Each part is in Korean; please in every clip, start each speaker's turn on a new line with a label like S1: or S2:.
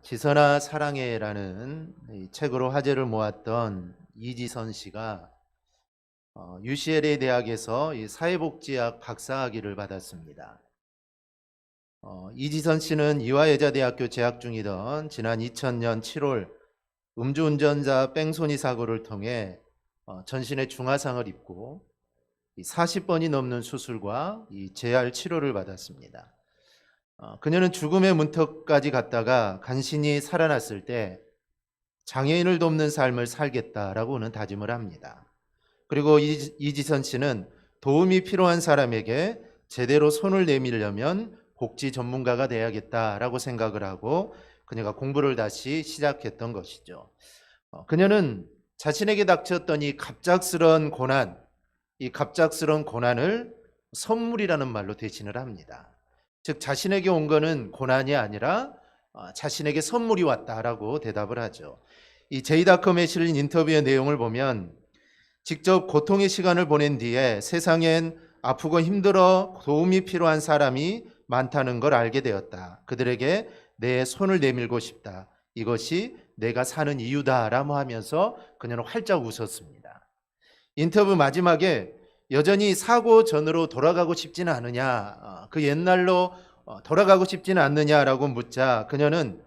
S1: 지선아 사랑해라는 이 책으로 화제를 모았던 이지선 씨가 UCLA 대학에서 이 사회복지학 박사학위를 받았습니다. 이지선 씨는 이화여자대학교 재학 중이던 지난 2000년 7월 음주운전자 뺑소니 사고를 통해 전신에 중화상을 입고 40번이 넘는 수술과 이 재활 치료를 받았습니다. 그녀는 죽음의 문턱까지 갔다가 간신히 살아났을 때 장애인을 돕는 삶을 살겠다라고는 다짐을 합니다. 그리고 이지선 씨는 도움이 필요한 사람에게 제대로 손을 내밀려면 복지 전문가가 돼야겠다라고 생각을 하고 그녀가 공부를 다시 시작했던 것이죠. 그녀는 자신에게 닥쳤던 이 갑작스러운 고난을 선물이라는 말로 대신을 합니다. 즉 자신에게 온 거는 고난이 아니라 자신에게 선물이 왔다라고 대답을 하죠. 이 제이닷컴에 실린 인터뷰의 내용을 보면 직접 고통의 시간을 보낸 뒤에 세상엔 아프고 힘들어 도움이 필요한 사람이 많다는 걸 알게 되었다. 그들에게 내 손을 내밀고 싶다. 이것이 내가 사는 이유다라고 하면서 그녀는 활짝 웃었습니다. 인터뷰 마지막에 여전히 사고 전으로 돌아가고 싶지는 않으냐, 그 옛날로 돌아가고 싶지는 않느냐라고 묻자 그녀는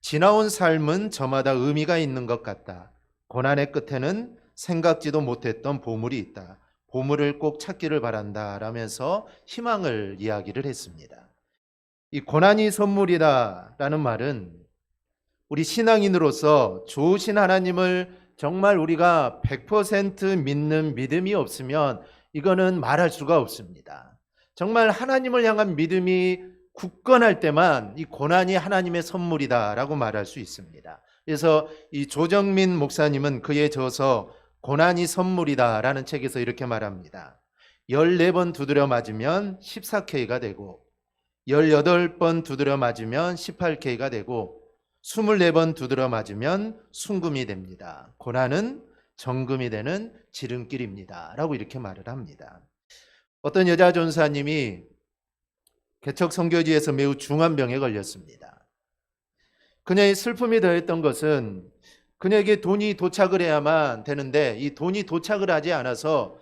S1: 지나온 삶은 저마다 의미가 있는 것 같다. 고난의 끝에는 생각지도 못했던 보물이 있다. 보물을 꼭 찾기를 바란다 라면서 희망을 이야기를 했습니다. 이 고난이 선물이다라는 말은 우리 신앙인으로서 좋으신 하나님을 정말 우리가 100% 믿는 믿음이 없으면 이거는 말할 수가 없습니다. 정말 하나님을 향한 믿음이 굳건할 때만 이 고난이 하나님의 선물이다라고 말할 수 있습니다. 그래서 이 조정민 목사님은 그에 저서 고난이 선물이다라는 책에서 이렇게 말합니다. 14번 두드려 맞으면 14K가 되고 18번 두드려 맞으면 18K가 되고 24번 두드려 맞으면 순금이 됩니다. 고난은 정금이 되는 지름길입니다. 라고 이렇게 말을 합니다. 어떤 여자 전사님이 개척 선교지에서 매우 중한 병에 걸렸습니다. 그녀의 슬픔이 더했던 것은 그녀에게 돈이 도착을 해야만 되는데 이 돈이 도착을 하지 않아서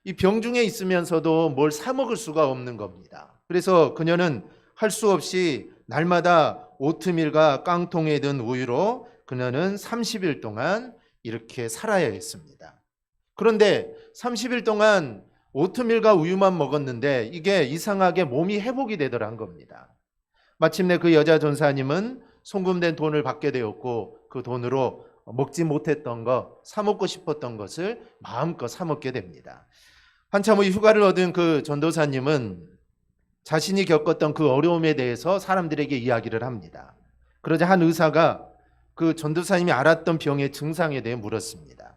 S1: 이 병중에 있으면서도 뭘 사 먹을 수가 없는 겁니다. 그래서 그녀는 할 수 없이 날마다 오트밀과 깡통에 든 우유로 그녀는 30일 동안 이렇게 살아야 했습니다. 그런데 30일 동안 오트밀과 우유만 먹었는데 이게 이상하게 몸이 회복이 되더란 겁니다. 마침내 그 여자 전사님은 송금된 돈을 받게 되었고 그 돈으로 먹지 못했던 것, 사 먹고 싶었던 것을 마음껏 사 먹게 됩니다. 한참 후 휴가를 얻은 그 전도사님은 자신이 겪었던 그 어려움에 대해서 사람들에게 이야기를 합니다. 그러자 한 의사가 그 전도사님이 앓았던 병의 증상에 대해 물었습니다.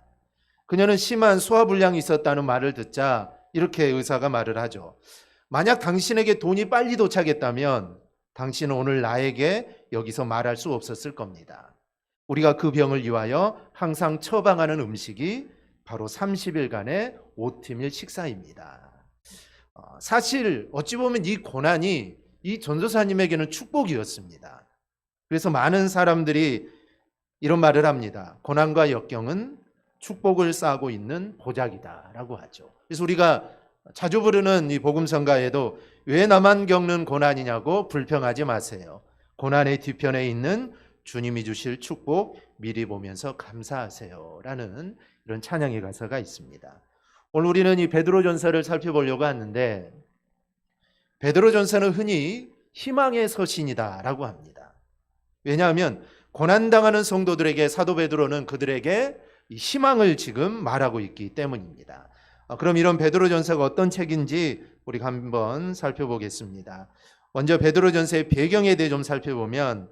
S1: 그녀는 심한 소화불량이 있었다는 말을 듣자 이렇게 의사가 말을 하죠. 만약 당신에게 돈이 빨리 도착했다면 당신은 오늘 나에게 여기서 말할 수 없었을 겁니다. 우리가 그 병을 위하여 항상 처방하는 음식이 바로 30일간의 오트밀 식사입니다. 사실 어찌 보면 이 고난이 이 전도사님에게는 축복이었습니다. 그래서 많은 사람들이 이런 말을 합니다. 고난과 역경은 축복을 쌓고 있는 보작이다라고 하죠. 그래서 우리가 자주 부르는 이 복음성가에도 왜 나만 겪는 고난이냐고 불평하지 마세요. 고난의 뒤편에 있는 주님이 주실 축복 미리 보면서 감사하세요 라는 이런 찬양의 가사가 있습니다. 오늘 우리는 이 베드로전서를 살펴보려고 하는데 베드로전서는 흔히 희망의 서신이다라고 합니다. 왜냐하면 고난당하는 성도들에게 사도 베드로는 그들에게 희망을 지금 말하고 있기 때문입니다. 그럼 이런 베드로전서가 어떤 책인지 우리가 한번 살펴보겠습니다. 먼저 베드로전서의 배경에 대해 좀 살펴보면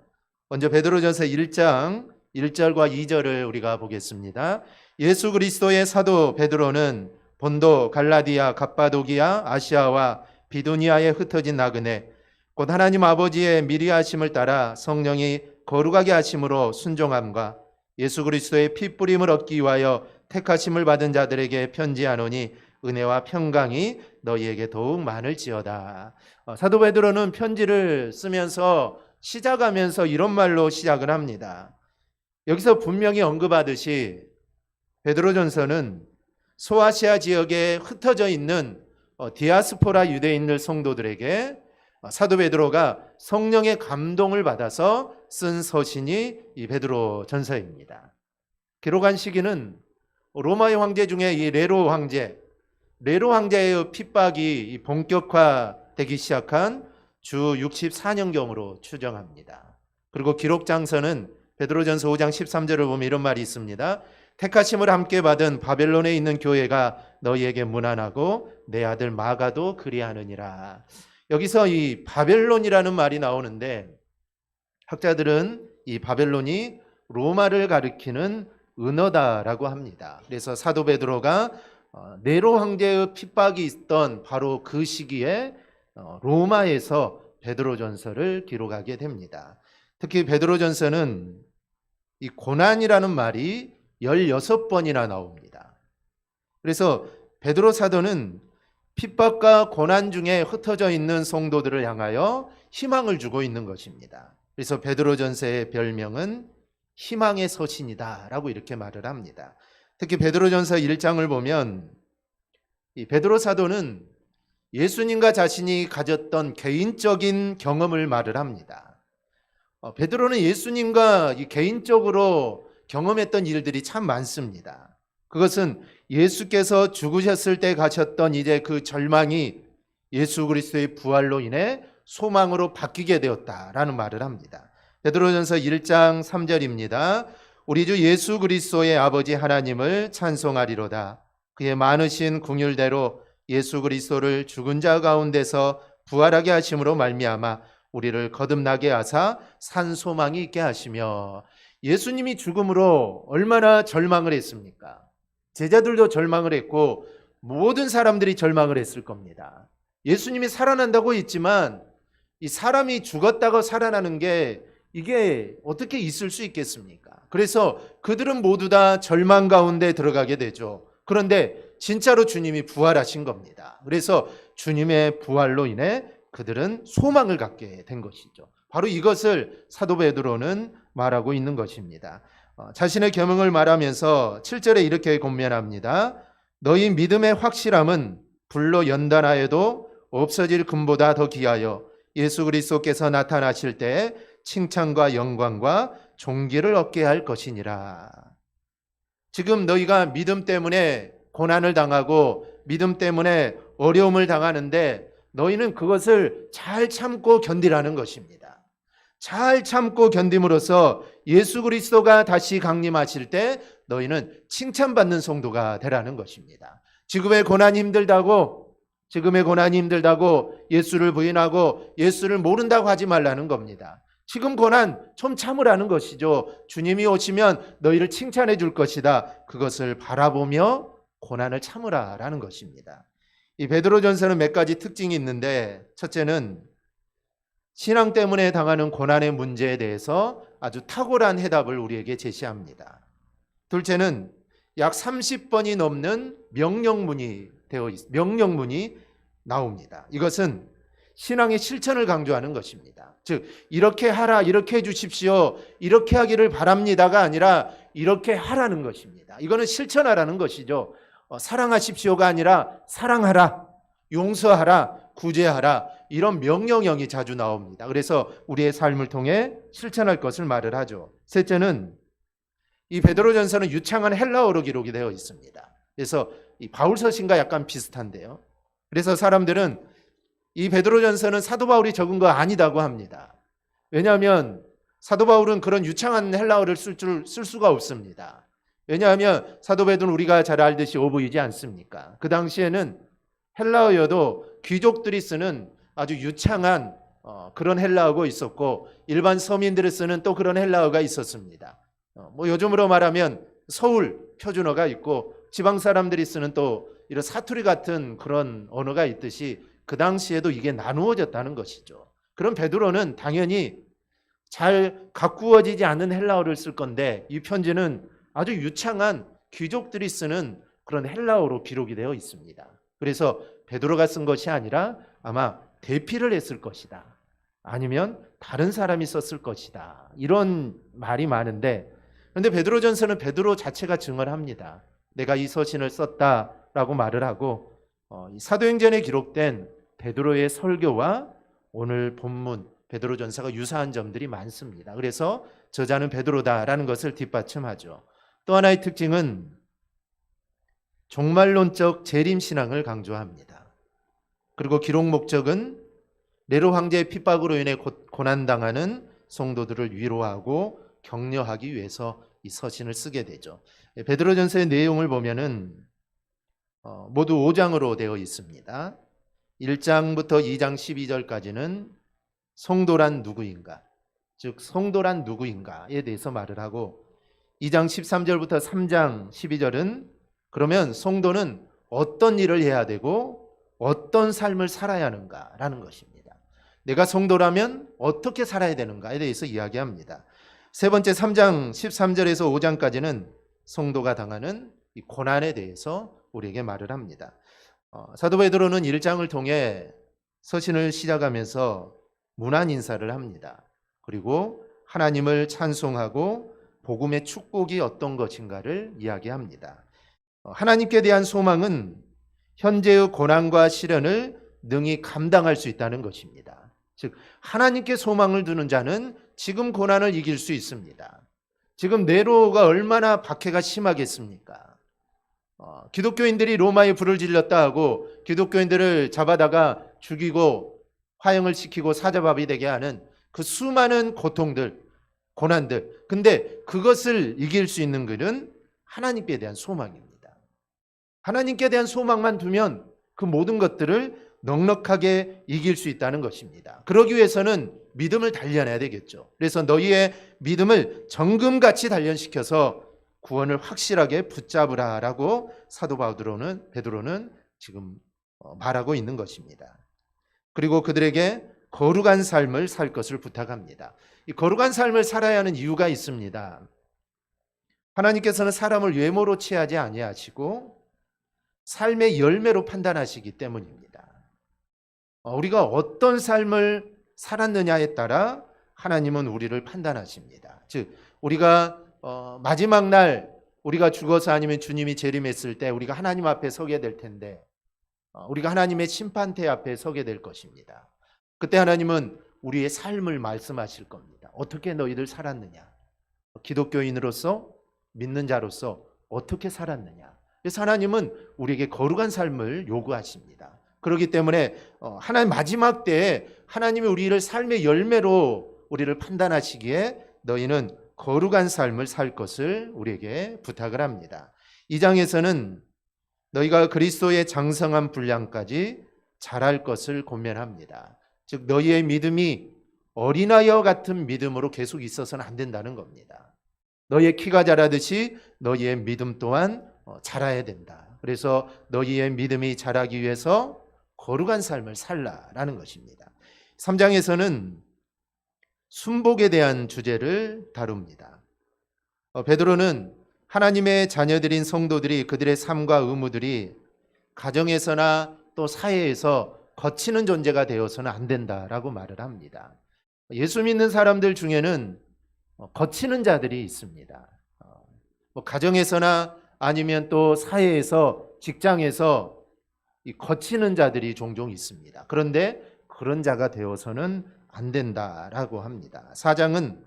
S1: 먼저 베드로전서 1장 1절과 2절을 우리가 보겠습니다. 예수 그리스도의 사도 베드로는 본도, 갈라디아, 갑바도기아, 아시아와 비두니아에 흩어진 나그네 곧 하나님 아버지의 미리 하심을 따라 성령이 거룩하게 하심으로 순종함과 예수 그리스도의 피 뿌림을 얻기 위하여 택하심을 받은 자들에게 편지하노니 은혜와 평강이 너희에게 더욱 많을지어다. 사도 베드로는 편지를 쓰면서 시작하면서 이런 말로 시작을 합니다. 여기서 분명히 언급하듯이 베드로전서는 소아시아 지역에 흩어져 있는 디아스포라 유대인들 성도들에게 사도 베드로가 성령의 감동을 받아서 쓴 서신이 이 베드로전서입니다. 기록한 시기는 로마의 황제 중에 이 네로 황제의 핍박이 본격화되기 시작한 주 64년경으로 추정합니다. 그리고 기록장서는 베드로전서 5장 13절을 보면 이런 말이 있습니다. 택하심을 함께 받은 바벨론에 있는 교회가 너희에게 문안하고 내 아들 마가도 그리하느니라. 여기서 이 바벨론이라는 말이 나오는데 학자들은 이 바벨론이 로마를 가리키는 은어다라고 합니다. 그래서 사도 베드로가 네로 황제의 핍박이 있던 바로 그 시기에 로마에서 베드로전서를 기록하게 됩니다. 특히 베드로전서는 이 고난이라는 말이 16번이나 나옵니다. 그래서 베드로 사도는 핍박과 고난 중에 흩어져 있는 성도들을 향하여 희망을 주고 있는 것입니다. 그래서 베드로전서의 별명은 희망의 서신이다 라고 이렇게 말을 합니다. 특히 베드로전서 1장을 보면 이 베드로 사도는 예수님과 자신이 가졌던 개인적인 경험을 말을 합니다. 베드로는 예수님과 개인적으로 경험했던 일들이 참 많습니다. 그것은 예수께서 죽으셨을 때 가셨던 이제 그 절망이 예수 그리스도의 부활로 인해 소망으로 바뀌게 되었다라는 말을 합니다. 베드로전서 1장 3절입니다. 우리 주 예수 그리스도의 아버지 하나님을 찬송하리로다. 그의 많으신 긍휼대로 예수 그리스도를 죽은 자 가운데서 부활하게 하심으로 말미암아 우리를 거듭나게 하사 산 소망이 있게 하시며. 예수님이 죽음으로 얼마나 절망을 했습니까? 제자들도 절망을 했고 모든 사람들이 절망을 했을 겁니다. 예수님이 살아난다고 했지만 이 사람이 죽었다고 살아나는 게 이게 어떻게 있을 수 있겠습니까? 그래서 그들은 모두 다 절망 가운데 들어가게 되죠. 그런데 진짜로 주님이 부활하신 겁니다. 그래서 주님의 부활로 인해 그들은 소망을 갖게 된 것이죠. 바로 이것을 사도 베드로는 말하고 있는 것입니다. 자신의 계명을 말하면서 7절에 이렇게 권면합니다. 너희 믿음의 확실함은 불로 연단하여도 없어질 금보다 더 귀하여 예수 그리스도께서 나타나실 때 칭찬과 영광과 존귀를 얻게 할 것이니라. 지금 너희가 믿음 때문에 고난을 당하고 믿음 때문에 어려움을 당하는데 너희는 그것을 잘 참고 견디라는 것입니다. 잘 참고 견딤으로써 예수 그리스도가 다시 강림하실 때 너희는 칭찬받는 성도가 되라는 것입니다. 지금의 고난이 힘들다고 예수를 부인하고 예수를 모른다고 하지 말라는 겁니다. 지금 고난 좀 참으라는 것이죠. 주님이 오시면 너희를 칭찬해 줄 것이다. 그것을 바라보며 고난을 참으라라는 것입니다. 이 베드로전서는 몇 가지 특징이 있는데 첫째는 신앙 때문에 당하는 고난의 문제에 대해서 아주 탁월한 해답을 우리에게 제시합니다. 둘째는 약 30번이 넘는 명령문이 나옵니다. 이것은 신앙의 실천을 강조하는 것입니다. 즉 이렇게 하라, 이렇게 해주십시오, 이렇게 하기를 바랍니다가 아니라 이렇게 하라는 것입니다. 이거는 실천하라는 것이죠. 사랑하십시오가 아니라 사랑하라, 용서하라, 구제하라, 이런 명령형이 자주 나옵니다. 그래서 우리의 삶을 통해 실천할 것을 말을 하죠. 셋째는 이 베드로전서는 유창한 헬라어로 기록이 되어 있습니다. 그래서 이 바울서신과 약간 비슷한데요. 그래서 사람들은 이 베드로전서는 사도 바울이 적은 거 아니다고 합니다. 왜냐하면 사도 바울은 그런 유창한 헬라어를 쓸 수가 없습니다. 왜냐하면 사도 베드로는 우리가 잘 알듯이 어부이지 않습니까? 그 당시에는 헬라어여도 귀족들이 쓰는 아주 유창한 그런 헬라어가 있었고 일반 서민들이 쓰는 또 그런 헬라어가 있었습니다. 요즘으로 말하면 서울 표준어가 있고 지방 사람들이 쓰는 또 이런 사투리 같은 그런 언어가 있듯이 그 당시에도 이게 나누어졌다는 것이죠. 그럼 베드로는 당연히 잘 가꾸어지지 않은 헬라어를 쓸 건데 이 편지는 아주 유창한 귀족들이 쓰는 그런 헬라어로 기록이 되어 있습니다. 그래서 베드로가 쓴 것이 아니라 아마 대피를 했을 것이다. 아니면 다른 사람이 썼을 것이다. 이런 말이 많은데, 그런데 베드로전서는 베드로 자체가 증언합니다. 내가 이 서신을 썼다라고 말을 하고, 이 사도행전에 기록된 베드로의 설교와 오늘 본문 베드로전서가 유사한 점들이 많습니다. 그래서 저자는 베드로다라는 것을 뒷받침하죠. 또 하나의 특징은 종말론적 재림신앙을 강조합니다. 그리고 기록 목적은 네로 황제의 핍박으로 인해 고난당하는 성도들을 위로하고 격려하기 위해서 이 서신을 쓰게 되죠. 베드로전서의 내용을 보면은 모두 5장으로 되어 있습니다. 1장부터 2장 12절까지는 성도란 누구인가, 즉 성도란 누구인가에 대해서 말을 하고, 2장 13절부터 3장 12절은 그러면 성도는 어떤 일을 해야 되고 어떤 삶을 살아야 하는가라는 것입니다. 내가 성도라면 어떻게 살아야 되는가에 대해서 이야기합니다. 세 번째 3장 13절에서 5장까지는 성도가 당하는 이 고난에 대해서 우리에게 말을 합니다. 사도 베드로는 1장을 통해 서신을 시작하면서 문안 인사를 합니다. 그리고 하나님을 찬송하고 복음의 축복이 어떤 것인가를 이야기합니다. 하나님께 대한 소망은 현재의 고난과 시련을 능히 감당할 수 있다는 것입니다. 즉 하나님께 소망을 두는 자는 지금 고난을 이길 수 있습니다. 지금 네로가 얼마나 박해가 심하겠습니까? 기독교인들이 로마에 불을 질렀다 하고 기독교인들을 잡아다가 죽이고 화형을 시키고 사자밥이 되게 하는 그 수많은 고통들, 고난들, 근데 그것을 이길 수 있는 것은 하나님께 대한 소망입니다. 하나님께 대한 소망만 두면 그 모든 것들을 넉넉하게 이길 수 있다는 것입니다. 그러기 위해서는 믿음을 단련해야 되겠죠. 그래서 너희의 믿음을 정금같이 단련시켜서 구원을 확실하게 붙잡으라라고 사도 베드로는 지금 말하고 있는 것입니다. 그리고 그들에게 거룩한 삶을 살 것을 부탁합니다. 이 거룩한 삶을 살아야 하는 이유가 있습니다. 하나님께서는 사람을 외모로 취하지 아니하시고 삶의 열매로 판단하시기 때문입니다. 우리가 어떤 삶을 살았느냐에 따라 하나님은 우리를 판단하십니다. 즉 우리가 마지막 날 우리가 죽어서 아니면 주님이 재림했을 때 우리가 하나님 앞에 서게 될 텐데, 우리가 하나님의 심판대 앞에 서게 될 것입니다. 그때 하나님은 우리의 삶을 말씀하실 겁니다. 어떻게 너희들 살았느냐, 기독교인으로서 믿는 자로서 어떻게 살았느냐. 그래서 하나님은 우리에게 거룩한 삶을 요구하십니다. 그렇기 때문에 하나님 마지막 때에 하나님이 우리를 삶의 열매로 우리를 판단하시기에 너희는 거룩한 삶을 살 것을 우리에게 부탁을 합니다. 2장에서는 너희가 그리스도의 장성한 분량까지 자랄 것을 권면합니다. 즉 너희의 믿음이 어린아이와 같은 믿음으로 계속 있어서는 안 된다는 겁니다. 너희의 키가 자라듯이 너희의 믿음 또한 자라야 된다. 그래서 너희의 믿음이 자라기 위해서 거룩한 삶을 살라라는 것입니다. 3장에서는 순복에 대한 주제를 다룹니다. 베드로는 하나님의 자녀들인 성도들이 그들의 삶과 의무들이 가정에서나 또 사회에서 거치는 존재가 되어서는 안 된다라고 말을 합니다. 예수 믿는 사람들 중에는 거치는 자들이 있습니다. 가정에서나 아니면 또 사회에서, 직장에서 이 거치는 자들이 종종 있습니다. 그런데 그런 자가 되어서는 안 된다라고 합니다. 4장은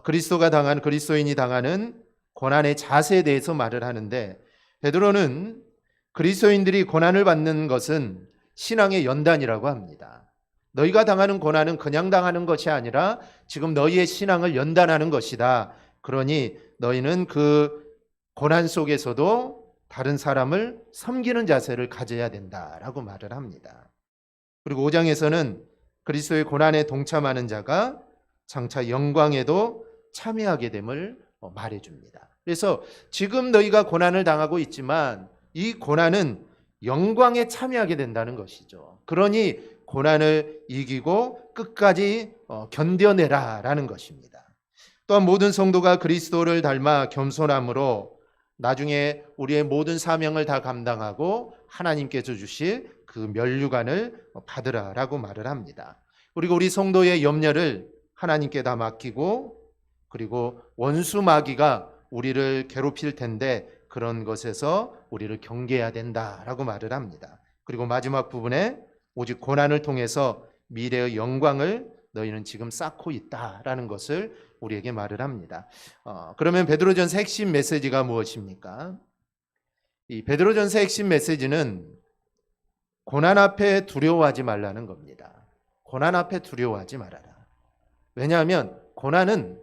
S1: 그리스도인이 당하는 고난의 자세에 대해서 말을 하는데, 베드로는 그리스도인들이 고난을 받는 것은 신앙의 연단이라고 합니다. 너희가 당하는 고난은 그냥 당하는 것이 아니라 지금 너희의 신앙을 연단하는 것이다. 그러니 너희는 그 고난 속에서도 다른 사람을 섬기는 자세를 가져야 된다라고 말을 합니다. 그리고 5장에서는 그리스도의 고난에 동참하는 자가 장차 영광에도 참여하게 됨을 말해줍니다. 그래서 지금 너희가 고난을 당하고 있지만 이 고난은 영광에 참여하게 된다는 것이죠. 그러니 고난을 이기고 끝까지 견뎌내라라는 것입니다. 또한 모든 성도가 그리스도를 닮아 겸손함으로 나중에 우리의 모든 사명을 다 감당하고 하나님께서 주실 그 면류관을 받으라라고 말을 합니다. 우리가 우리 성도의 염려를 하나님께 다 맡기고, 그리고 원수 마귀가 우리를 괴롭힐 텐데 그런 것에서 우리를 경계해야 된다라고 말을 합니다. 그리고 마지막 부분에 오직 고난을 통해서 미래의 영광을 너희는 지금 쌓고 있다라는 것을 우리에게 말을 합니다. 그러면 베드로전서 핵심 메시지가 무엇입니까? 이 베드로전서 핵심 메시지는 고난 앞에 두려워하지 말라는 겁니다. 고난 앞에 두려워하지 말아라. 왜냐하면 고난은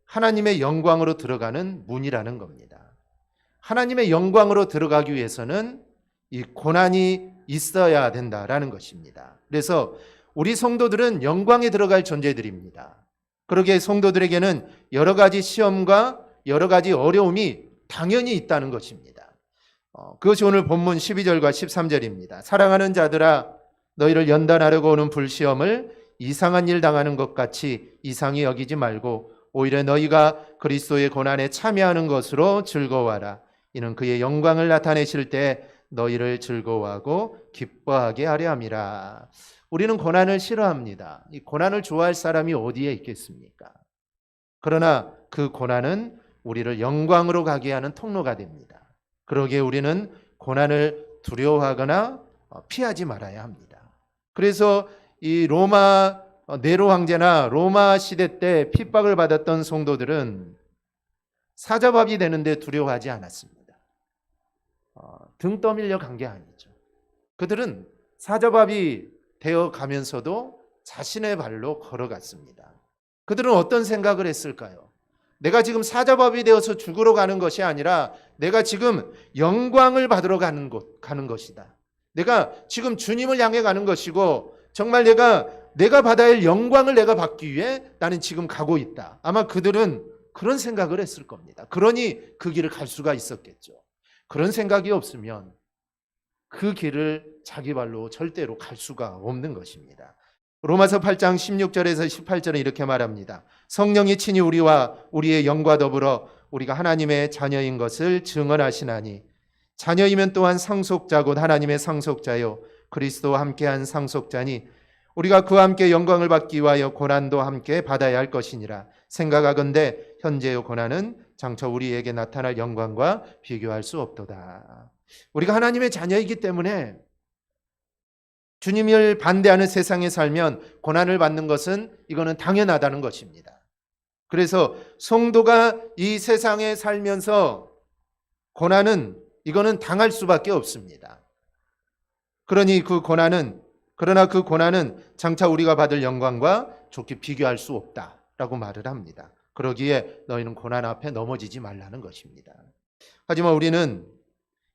S1: 하나님의 영광으로 들어가는 문이라는 겁니다. 하나님의 영광으로 들어가기 위해서는 이 고난이 있어야 된다라는 것입니다. 그래서 우리 성도들은 영광에 들어갈 존재들입니다. 그러기에 성도들에게는 여러 가지 시험과 여러 가지 어려움이 당연히 있다는 것입니다. 그것이 오늘 본문 12절과 13절입니다. 사랑하는 자들아, 너희를 연단하려고 오는 불시험을 이상한 일 당하는 것 같이 이상히 여기지 말고 오히려 너희가 그리스도의 고난에 참여하는 것으로 즐거워하라. 이는 그의 영광을 나타내실 때 너희를 즐거워하고 기뻐하게 하려 함이라. 우리는 고난을 싫어합니다. 이 고난을 좋아할 사람이 어디에 있겠습니까? 그러나 그 고난은 우리를 영광으로 가게 하는 통로가 됩니다. 그러기에 우리는 고난을 두려워하거나 피하지 말아야 합니다. 그래서 이 로마 네로 황제나 로마 시대 때 핍박을 받았던 성도들은 사자밥이 되는데 두려워하지 않았습니다. 등 떠밀려 간 게 아니죠. 그들은 사자밥이 되어 가면서도 자신의 발로 걸어갔습니다. 그들은 어떤 생각을 했을까요? 내가 지금 사자밥이 되어서 죽으러 가는 것이 아니라 내가 지금 영광을 받으러 가는 것이다. 내가 지금 주님을 향해 가는 것이고 정말 내가 받아야 할 영광을 내가 받기 위해 나는 지금 가고 있다. 아마 그들은 그런 생각을 했을 겁니다. 그러니 그 길을 갈 수가 있었겠죠. 그런 생각이 없으면 그 길을 자기 발로 절대로 갈 수가 없는 것입니다. 로마서 8장 16절에서 18절에 이렇게 말합니다. 성령이 친히 우리와 우리의 영과 더불어 우리가 하나님의 자녀인 것을 증언하시나니 자녀이면 또한 상속자 곧 하나님의 상속자요 그리스도와 함께한 상속자니 우리가 그와 함께 영광을 받기 위하여 고난도 함께 받아야 할 것이니라. 생각하건대 현재의 고난은 장차 우리에게 나타날 영광과 비교할 수 없도다. 우리가 하나님의 자녀이기 때문에 주님을 반대하는 세상에 살면 고난을 받는 것은 이거는 당연하다는 것입니다. 그래서 성도가 이 세상에 살면서 고난은 이거는 당할 수밖에 없습니다. 그러나 그 고난은 장차 우리가 받을 영광과 좋게 비교할 수 없다라고 말을 합니다. 그러기에 너희는 고난 앞에 넘어지지 말라는 것입니다. 하지만 우리는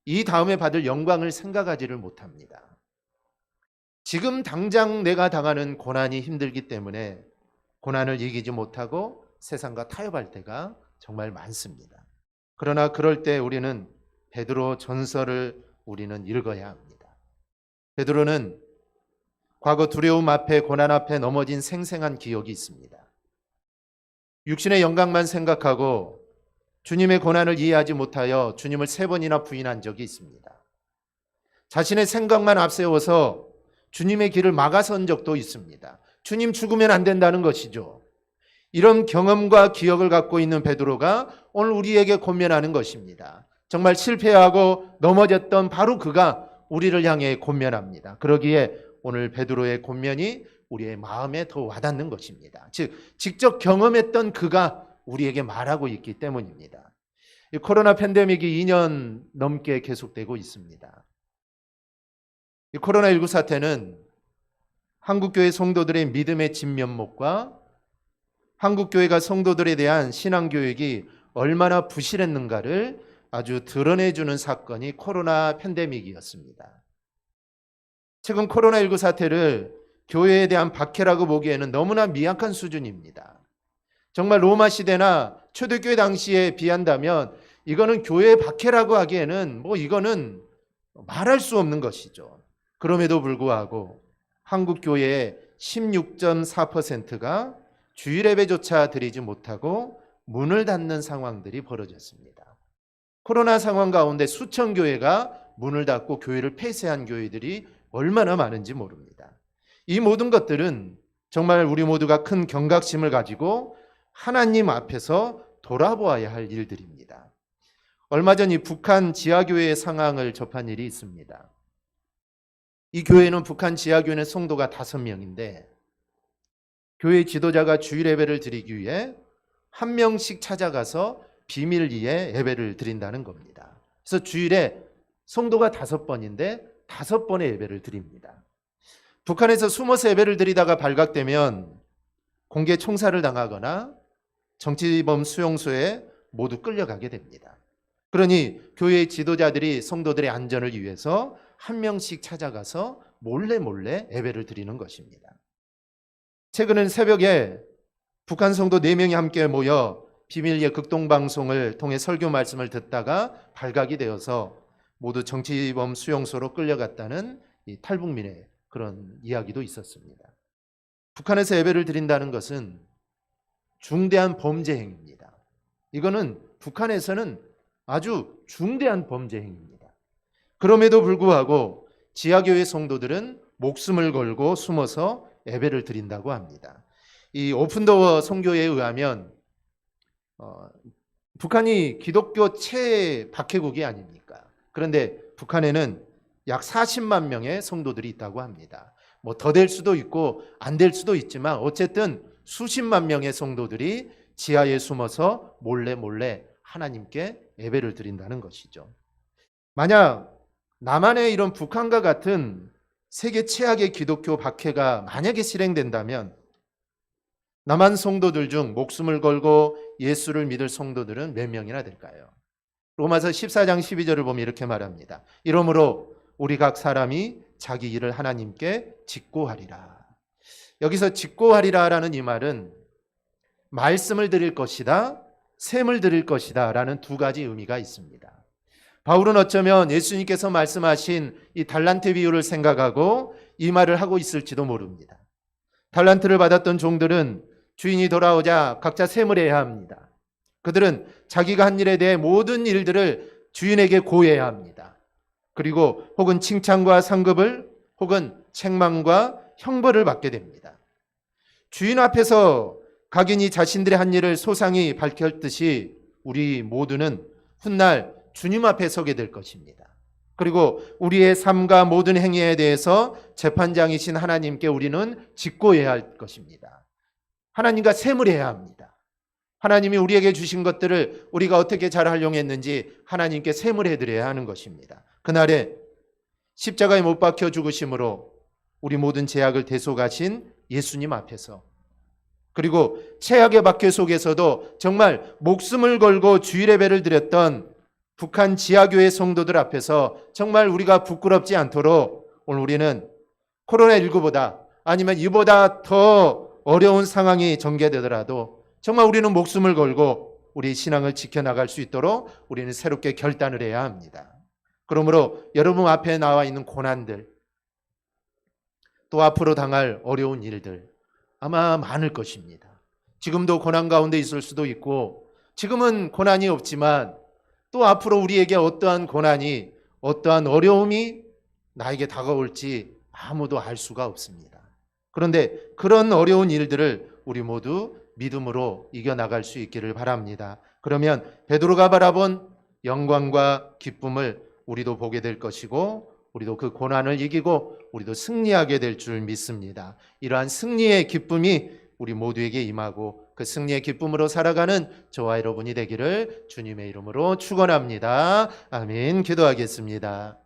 S1: 이 다음에 받을 영광을 생각하지를 못합니다. 지금 당장 내가 당하는 고난이 힘들기 때문에 고난을 이기지 못하고 세상과 타협할 때가 정말 많습니다. 그러나 그럴 때 우리는 베드로 전서를 우리는 읽어야 합니다. 베드로는 과거 두려움 앞에 고난 앞에 넘어진 생생한 기억이 있습니다. 육신의 영광만 생각하고 주님의 고난을 이해하지 못하여 주님을 3번이나 부인한 적이 있습니다. 자신의 생각만 앞세워서 주님의 길을 막아선 적도 있습니다. 주님 죽으면 안 된다는 것이죠. 이런 경험과 기억을 갖고 있는 베드로가 오늘 우리에게 권면하는 것입니다. 정말 실패하고 넘어졌던 바로 그가 우리를 향해 권면합니다. 그러기에 오늘 베드로의 권면이 우리의 마음에 더 와닿는 것입니다. 즉 직접 경험했던 그가 우리에게 말하고 있기 때문입니다. 이 코로나 팬데믹이 2년 넘게 계속되고 있습니다. 이 코로나19 사태는 한국교회 성도들의 믿음의 진면목과 한국교회가 성도들에 대한 신앙교육이 얼마나 부실했는가를 아주 드러내주는 사건이 코로나 팬데믹이었습니다. 최근 코로나19 사태를 교회에 대한 박해라고 보기에는 너무나 미약한 수준입니다. 정말 로마 시대나 초대교회 당시에 비한다면 이거는 교회의 박해라고 하기에는 이거는 말할 수 없는 것이죠. 그럼에도 불구하고 한국 교회의 16.4%가 주일 예배조차 드리지 못하고 문을 닫는 상황들이 벌어졌습니다. 코로나 상황 가운데 수천 교회가 문을 닫고 교회를 폐쇄한 교회들이 얼마나 많은지 모릅니다. 이 모든 것들은 정말 우리 모두가 큰 경각심을 가지고 하나님 앞에서 돌아보아야 할 일들입니다. 얼마 전 이 북한 지하교회의 상황을 접한 일이 있습니다. 이 교회는 북한 지하교회는 성도가 5명인데 교회 지도자가 주일 예배를 드리기 위해 한 명씩 찾아가서 비밀리에 예배를 드린다는 겁니다. 그래서 주일에 성도가 5번인데 5번의 예배를 드립니다. 북한에서 숨어서 예배를 드리다가 발각되면 공개 총살을 당하거나 정치범 수용소에 모두 끌려가게 됩니다. 그러니 교회의 지도자들이 성도들의 안전을 위해서 한 명씩 찾아가서 몰래 예배를 드리는 것입니다. 최근은 새벽에 북한 성도 4명이 함께 모여 비밀리에 극동방송을 통해 설교 말씀을 듣다가 발각이 되어서 모두 정치범 수용소로 끌려갔다는 이 탈북민의 그런 이야기도 있었습니다. 북한에서 예배를 드린다는 것은 중대한 범죄 행위입니다. 이거는 북한에서는 아주 중대한 범죄 행위입니다. 그럼에도 불구하고 지하교회 성도들은 목숨을 걸고 숨어서 예배를 드린다고 합니다. 이 오픈도어 선교회에 의하면 북한이 기독교 최박해국이 아닙니까? 그런데 북한에는 약 40만 명의 성도들이 있다고 합니다. 뭐 더 될 수도 있고 안 될 수도 있지만 어쨌든 수십만 명의 성도들이 지하에 숨어서 몰래 하나님께 예배를 드린다는 것이죠. 만약 남한의 이런 북한과 같은 세계 최악의 기독교 박해가 만약에 실행된다면 남한 성도들 중 목숨을 걸고 예수를 믿을 성도들은 몇 명이나 될까요? 로마서 14장 12절을 보면 이렇게 말합니다. 이러므로 우리 각 사람이 자기 일을 하나님께 직고하리라. 여기서 직고하리라라는 이 말은 말씀을 드릴 것이다, 셈을 드릴 것이다 라는 2가지 의미가 있습니다. 바울은 어쩌면 예수님께서 말씀하신 이 달란트 비유를 생각하고 이 말을 하고 있을지도 모릅니다. 달란트를 받았던 종들은 주인이 돌아오자 각자 셈을 해야 합니다. 그들은 자기가 한 일에 대해 모든 일들을 주인에게 고해야 합니다. 그리고 혹은 칭찬과 상급을 혹은 책망과 형벌을 받게 됩니다. 주인 앞에서 각인이 자신들의 한 일을 소상히 밝혔듯이 우리 모두는 훗날 주님 앞에 서게 될 것입니다. 그리고 우리의 삶과 모든 행위에 대해서 재판장이신 하나님께 우리는 직고해야 할 것입니다. 하나님과 셈을 해야 합니다. 하나님이 우리에게 주신 것들을 우리가 어떻게 잘 활용했는지 하나님께 셈을 해드려야 하는 것입니다. 그날에 십자가에 못 박혀 죽으심으로 우리 모든 죄악을 대속하신 예수님 앞에서, 그리고 최악의 박해 속에서도 정말 목숨을 걸고 주일 예배를 드렸던 북한 지하교회 성도들 앞에서 정말 우리가 부끄럽지 않도록 오늘 우리는 코로나19보다 아니면 이보다 더 어려운 상황이 전개되더라도 정말 우리는 목숨을 걸고 우리 신앙을 지켜나갈 수 있도록 우리는 새롭게 결단을 해야 합니다. 그러므로 여러분 앞에 나와 있는 고난들, 또 앞으로 당할 어려운 일들 아마 많을 것입니다. 지금도 고난 가운데 있을 수도 있고 지금은 고난이 없지만 또 앞으로 우리에게 어떠한 고난이, 어떠한 어려움이 나에게 다가올지 아무도 알 수가 없습니다. 그런데 그런 어려운 일들을 우리 모두 믿음으로 이겨나갈 수 있기를 바랍니다. 그러면 베드로가 바라본 영광과 기쁨을 우리도 보게 될 것이고 우리도 그 고난을 이기고 우리도 승리하게 될 줄 믿습니다. 이러한 승리의 기쁨이 우리 모두에게 임하고 그 승리의 기쁨으로 살아가는 저와 여러분이 되기를 주님의 이름으로 축원합니다. 아멘. 기도하겠습니다.